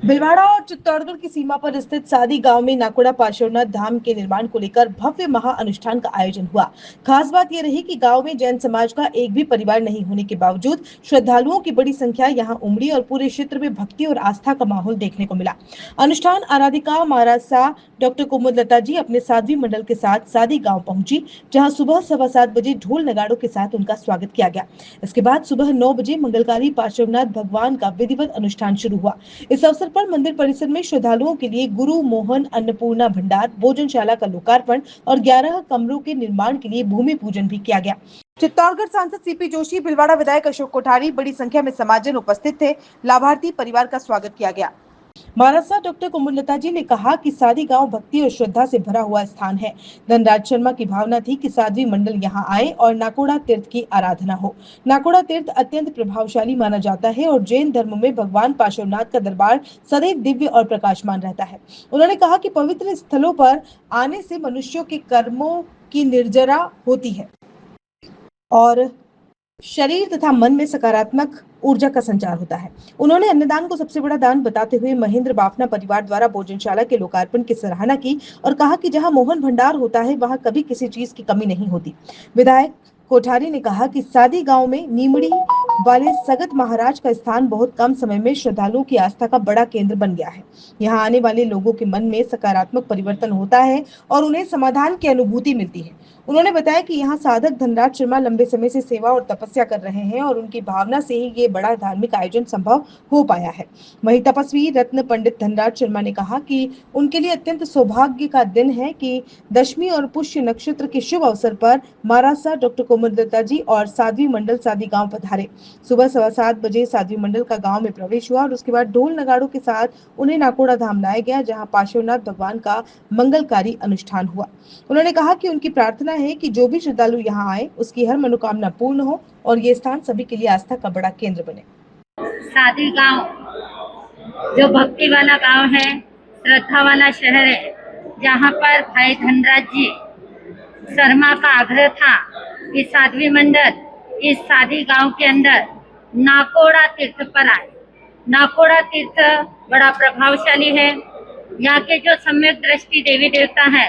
भिलवाड़ा और चित्तौड़गढ़ की सीमा पर स्थित सादी गांव में नाकोड़ा पार्श्वनाथ धाम के निर्माण को लेकर भव्य महाअनुष्ठान का आयोजन हुआ। खास बात यह रही कि गांव में जैन समाज का एक भी परिवार नहीं होने के बावजूद श्रद्धालुओं की बड़ी संख्या यहां उमड़ी और पूरे क्षेत्र में भक्ति और आस्था का माहौल देखने को मिला। अनुष्ठान आराधिका महाराज शाह डॉक्टर कुमुदलता जी अपने साध्वी मंडल के साथ सादी गाँव पहुंची, जहाँ सुबह 7:15 बजे ढोल नगाड़ों के साथ उनका स्वागत किया गया। इसके बाद सुबह 9 बजे मंगलकारी पार्श्वनाथ भगवान का विधिवत अनुष्ठान शुरू हुआ। इस अवसर पर मंदिर परिसर में श्रद्धालुओं के लिए गुरु मोहन अन्नपूर्णा भंडार भोजनशाला का लोकार्पण और 11 कमरों के निर्माण के लिए भूमि पूजन भी किया गया। चित्तौड़गढ़ सांसद सीपी जोशी, भिलवाड़ा विधायक अशोक कोठारी, बड़ी संख्या में समाजजन उपस्थित थे। लाभार्थी परिवार का स्वागत किया गया। महाराज साहब डॉक्टर कुमुदलता जी ने कहा कि सादी गांव भक्ति और श्रद्धा से भरा हुआ स्थान है। धनराज शर्मा की भावना थी कि साध्वी मंडल यहां आए और नाकोड़ा तीर्थ की आराधना हो। नाकोड़ा तीर्थ अत्यंत प्रभावशाली माना जाता है और जैन धर्म में भगवान पार्श्वनाथ का दरबार सदैव दिव्य और प्रकाशमान रहता है। उन्होंने कहा कि पवित्र स्थलों पर आने से मनुष्यों के कर्मों की निर्जरा होती है और शरीर तथा मन में सकारात्मक ऊर्जा का संचार होता है। उन्होंने अन्नदान को सबसे बड़ा दान बताते हुए महेंद्र बाफना परिवार द्वारा भोजनशाला के लोकार्पण की सराहना की और कहा कि जहां मोहन भंडार होता है वहां कभी किसी चीज की कमी नहीं होती। विधायक कोठारी ने कहा कि सादी गांव में नीमड़ी वाले सगत महाराज का स्थान बहुत कम समय में श्रद्धालुओं की आस्था का बड़ा केंद्र बन गया है। यहाँ आने वाले लोगों के मन में सकारात्मक परिवर्तन होता है और उन्हें समाधान की अनुभूति मिलती है। उन्होंने बताया कि यहाँ साधक धनराज शर्मा लंबे समय से सेवा और तपस्या कर रहे हैं और उनकी भावना से ही ये बड़ा धार्मिक आयोजन संभव हो पाया है। वहीं तपस्वी रत्न पंडित धनराज शर्मा ने कहा कि उनके लिए अत्यंत सौभाग्य का दिन है कि दशमी और पुष्य नक्षत्र के शुभ अवसर पर महाराज साहब डॉक्टर कुमुदलता जी और साध्वी मंडल सादी गांव पधारे। सुबह 7:15 बजे साध्वी मंडल का गांव में प्रवेश हुआ और उसके बाद ढोल नगाड़ों के साथ उन्हें नाकोड़ा धाम लाया गया, जहां पार्श्वनाथ भगवान का मंगलकारी अनुष्ठान हुआ। उन्होंने कहा कि उनकी प्रार्थना है कि जो भी श्रद्धालु यहाँ आए उसकी हर मनोकामना पूर्ण हो और ये स्थान सभी के लिए आस्था का बड़ा केंद्र बने। सादी गांव जो भक्ति वाला गांव है, श्रद्धा वाला शहर है, जहां पर भाई धनराज जी शर्मा का आग्रह था कि साध्वी मंडल इस सादी गांव के अंदर नाकोड़ा तीर्थ पर आए। नाकोड़ा तीर्थ बड़ा प्रभावशाली है। यहाँ के जो सम्यक दृष्टि देवी देवता है,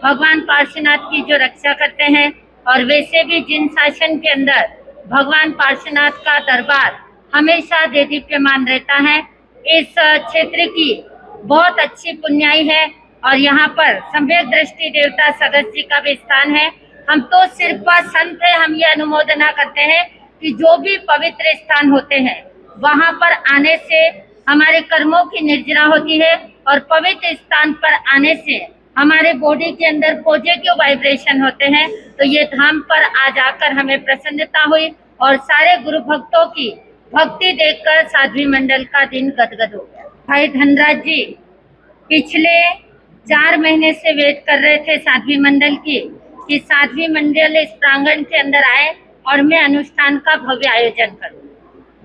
भगवान पार्श्वनाथ की जो रक्षा करते हैं, और वैसे भी जिन शासन के अंदर भगवान पार्श्वनाथ का दरबार हमेशा देदीप्यमान रहता है, इस क्षेत्र की बहुत अच्छी पुण्याई है। और यहाँ पर सम्यक दृष्टि देवता सगत जी का भी स्थान है। हम तो सिर्फ संत है, हम ये अनुमोदना करते हैं कि जो भी पवित्र स्थान होते हैं वहाँ पर आने से हमारे कर्मों की निर्जरा होती है और पवित्र स्थान पर आने से हमारे बॉडी के अंदर पॉजिटिव वाइब्रेशन होते हैं। तो ये धाम पर आ जाकर हमें प्रसन्नता हुई और सारे गुरु भक्तों की भक्ति देखकर साध्वी मंडल का दिन गदगद हो गया। भाई धनराज जी पिछले 4 महीने से वेट कर रहे थे साध्वी मंडल की कि साध्वी मंडल इस प्रांगण के अंदर आए और मैं अनुष्ठान का भव्य आयोजन करूं।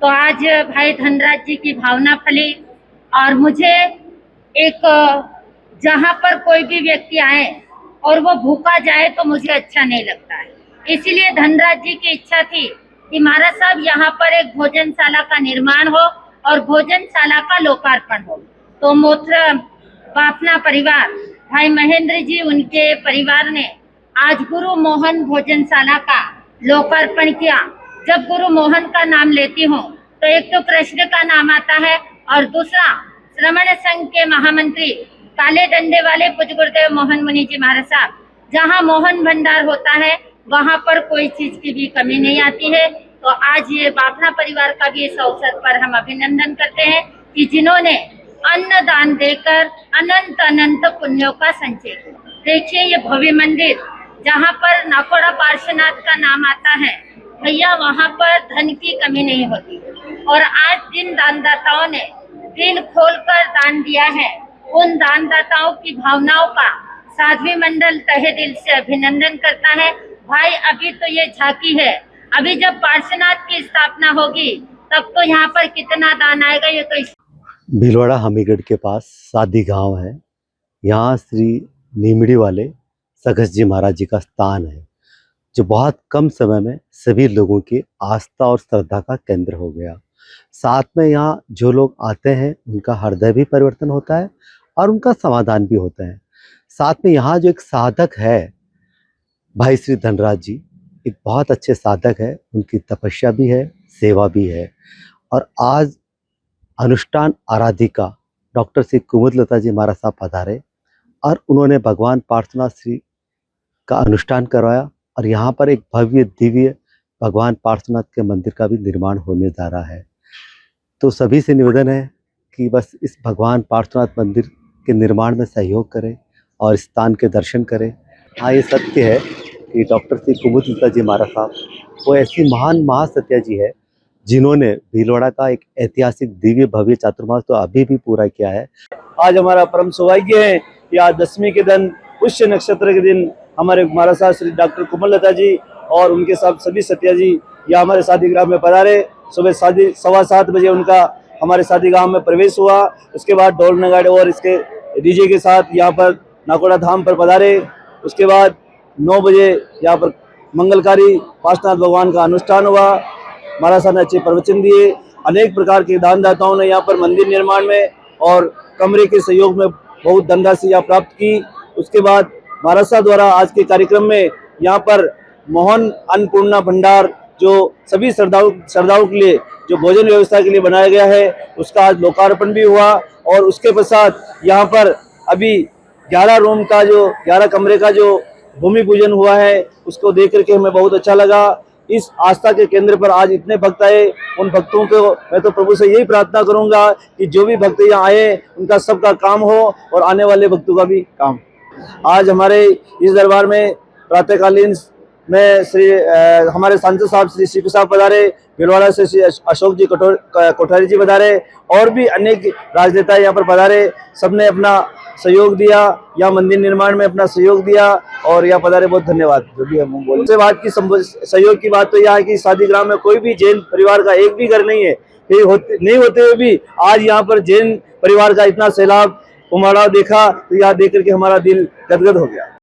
तो आज भाई धनराज जी की भावना फली और मुझे एक जहां पर कोई भी व्यक्ति आए और वो भूखा जाए तो मुझे अच्छा नहीं लगता है। इसीलिए धनराज जी की इच्छा थी कि महाराज साहब यहाँ पर एक भोजनशाला का निर्माण हो और भोजनशाला का लोकार्पण हो। तो मोत्र बाफना परिवार, भाई महेंद्र जी, उनके परिवार ने आज गुरु मोहन भोजनशाला का लोकार्पण किया। जब गुरु मोहन का नाम लेती हूँ तो एक तो कृष्ण का नाम आता है और दूसरा श्रमण संघ के महामंत्री काले डंडे वाले पूज्य गुरुदेव मोहन मुनि जी महाराज साहब, जहाँ मोहन भंडार होता है वहाँ पर कोई चीज की भी कमी नहीं आती है। तो आज ये बाफना परिवार का भी इस अवसर पर हम अभिनंदन करते हैं कि जिन्होंने अन्न दान देकर अनंत अनंत पुण्यों का संचय किया। देखिए ये भव्य मंदिर जहाँ पर नाकोड़ा पार्श्वनाथ का नाम आता है, भैया वहाँ पर धन की कमी नहीं होती। और आज जिन दानदाताओं ने दिल खोलकर दान दिया है, उन दानदाताओं की भावनाओं का साध्वी मंडल तहे दिल से अभिनंदन करता है। भाई अभी तो ये झांकी है, अभी जब पार्श्वनाथ की स्थापना होगी तब तो यहाँ पर कितना दान आएगा ये तो। भीलवाड़ा हमीरगढ़ के पास सादी गांव है। यहाँ श्री नीमड़ी वाले सगत जी महाराज जी का स्थान है, जो बहुत कम समय में सभी लोगों की आस्था और श्रद्धा का केंद्र हो गया। साथ में यहाँ जो लोग आते हैं उनका हृदय भी परिवर्तन होता है और उनका समाधान भी होता है। साथ में यहाँ जो एक साधक है भाई श्री धनराज जी, एक बहुत अच्छे साधक है, उनकी तपस्या भी है, सेवा भी है। और आज अनुष्ठान आराधिका डॉक्टर श्री कुमुदलता जी महाराज साहब पधारे और उन्होंने भगवान पार्श्वनाथ श्री का अनुष्ठान करवाया और यहाँ पर एक भव्य दिव्य भगवान पार्श्वनाथ के मंदिर का भी निर्माण होने जा रहा है। तो सभी से निवेदन है कि बस इस भगवान पार्श्वनाथ मंदिर के निर्माण में सहयोग करें और इस स्थान के दर्शन करें। हाँ, ये सत्य है कि डॉक्टर श्री कुमुदलता जी महाराज साहब वो ऐसी महान महासत्या जी है जिन्होंने भीलवाड़ा का एक ऐतिहासिक दिव्य भव्य चातुर्मास तो अभी भी पूरा किया है। आज हमारा परम सौभाग्य है कि आज दशमी के दिन पुष्य नक्षत्र के दिन हमारे महाराज साहब श्री डॉक्टर कुमुदलता जी और उनके साथ सभी सत्या जी या हमारे शादी ग्राम में पधारे। सुबह 7:15 बजे उनका हमारे शादी गांव में प्रवेश हुआ। उसके बाद ढोल नगाड़े और इसके डीजे के साथ यहाँ पर नाकोड़ा धाम पर पधारे। उसके बाद 9 बजे यहाँ पर मंगलकारी पार्श्वनाथ भगवान का अनुष्ठान हुआ। महाराज साहब ने अच्छे प्रवचन दिए। अनेक प्रकार के दानदाताओं ने यहाँ पर मंदिर निर्माण में और कमरे के सहयोग में बहुत धनराशि यहाँ प्राप्त की। उसके बाद महाराज साहब द्वारा आज के कार्यक्रम में यहाँ पर मोहन अन्नपूर्णा भंडार जो सभी श्रद्धालुओं के लिए जो भोजन व्यवस्था के लिए बनाया गया है उसका आज लोकार्पण भी हुआ। और उसके पश्चात यहाँ पर अभी 11 कमरे का जो भूमि पूजन हुआ है उसको देख करके हमें बहुत अच्छा लगा। इस आस्था के केंद्र पर आज इतने भक्त आए, उन भक्तों को मैं तो प्रभु से यही प्रार्थना करूंगा कि जो भी भक्त यहाँ आए उनका सबका काम हो और आने वाले भक्तों का भी काम। आज हमारे इस दरबार में प्रातःकालीन में हमारे सांसद साहब श्री सीपी साहब पधारे, भीलवाड़ा से श्री अशोक जी कोठारी जी पधारे और भी अनेक राजनेता यहाँ पर पधारे। सबने अपना सहयोग दिया या मंदिर निर्माण में अपना सहयोग दिया और यहाँ पधारे। बहुत धन्यवाद। जो भी हम बोलते से बात की सहयोग की बात तो यह है कि शादी ग्राम में कोई भी जैन परिवार का एक भी घर नहीं है। नहीं होते हुए भी आज यहाँ पर जैन परिवार का इतना सैलाब उमड़ा देखा तो यहाँ देख करके हमारा दिल गदगद हो गया।